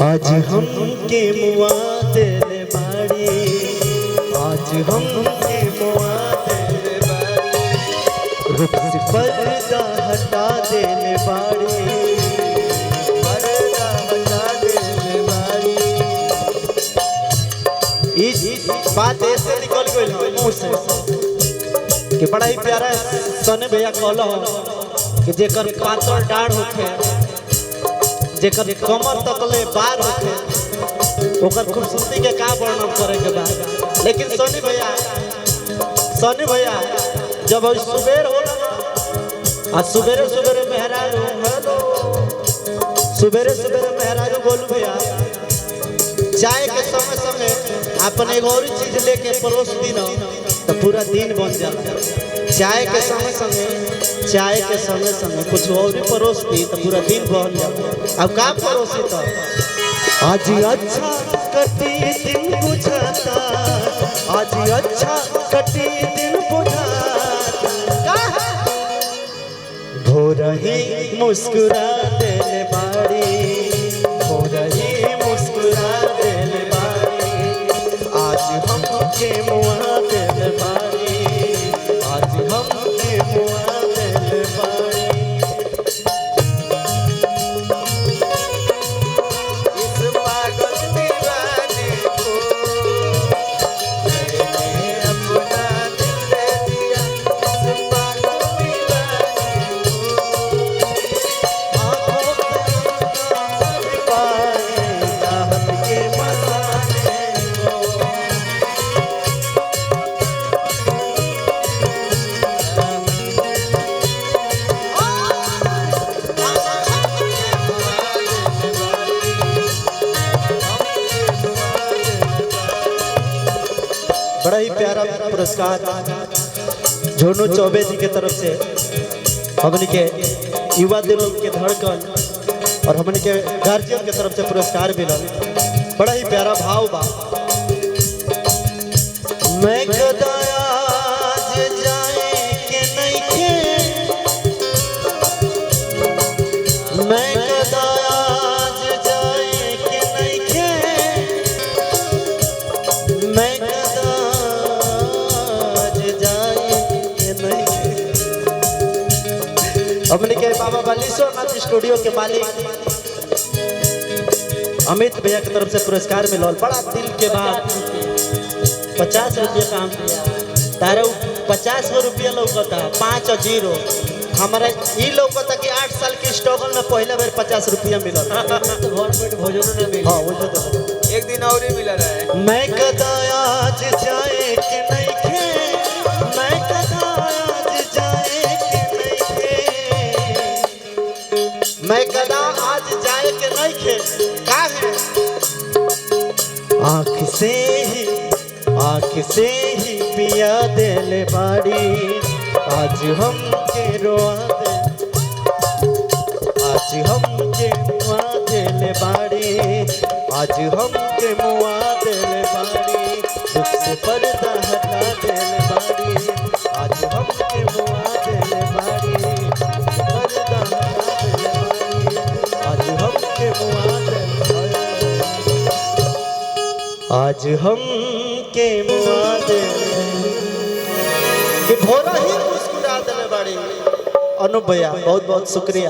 आज हम के मुआ दिल बाड़ी, आज हम के मुआ दिल बाड़ी, रुख से पर्दा हटा दिल बाड़ी, पर्दा हटा दिल बाड़ी। इस बात ऐसे निकल गई मुंह से कि बड़ा ही प्यारा सने भैया कहलो कि जेकर पातल डाढ़ होखे, जेकर कमर तकले बार होखे, ओकर खूबसूरती के का वर्णन करे के बाद। लेकिन सनी भैया जब सुबेर होला आ सुबेरे सुबेरे मेहरारू हेलो सुबेरे सुबेरे मेहरारू बोलू भैया चाय के समय समय अपने एगो और चीज लेके परोस दी न तो पूरा दिन बन जाला। चाय के समय समय कुछ और भी परोस दी तो पूरा दिन बन जाला। अब का परोसी तो आज अच्छा कटी दिन बुझाता, आज अच्छा कटी दिन बुझाता, भोर ही मुस्कुरा दिल बाड़ी, भोर ही मुस्कुरा दिल बाड़ी, आज हम के मुआ दिल बाड़ी, आज हम के मुआ दिल बाड़ी। इस पागल दीवाने को मैंने अपना दिल दे दिया, इस पागल दीवाने को आँखों से पाए चाहत के मसाने को। बड़ा ही प्यारा पुरस्कार झोनू चौबे जी के तरफ से हमन के युवा दिलों के धड़कन और हमन के गार्जियन के तरफ से पुरस्कार मिलल। बड़ा ही प्यारा भाव बा। मैं कदा आज जाए के नहीं खे, मैं कदा आज जाए के नहीं खे, मैं कदा आज जाए के नहीं खे। हमने के बाबा बालेश्वरनाथ स्टूडियो के मालिक अमित भैया की तरफ से पुरस्कार मिलल। बड़ा दिल के बाद 50 रुपया काम किया तारा 50 रुपया लौकता 5 और 0 हमारा ये लौकता कि 8 साल के स्ट्रगल में पहले बार 50 रुपया मिलल। तो गवर्नमेंट भोजन ने मिल, हां वो तो एक दिन और ही मिला रहा है। मैं कदा आज जाए के नहीं खे, मैं कदा आज जाए के नहीं खे, मैं कदा आज जाए के नहीं खे। का है आँख से ही पिया दिल बाड़ी, आज हम के रोआ दे, आज हम के मुआ दिल बाड़ी, आज हम के मुआ दिल बाड़ी, दुख से पर्दा हटा दिल बाड़ी, आज हम के मुआ दिल बाड़ी, पर्दा हटा दिल बाड़ी, आज हम के मुआ दिल बाड़ी, आज हम के मुआ दिल कि भोरा ही मुस्कुरा दिल बाड़ी। अनुप भैया बहुत बहुत शुक्रिया।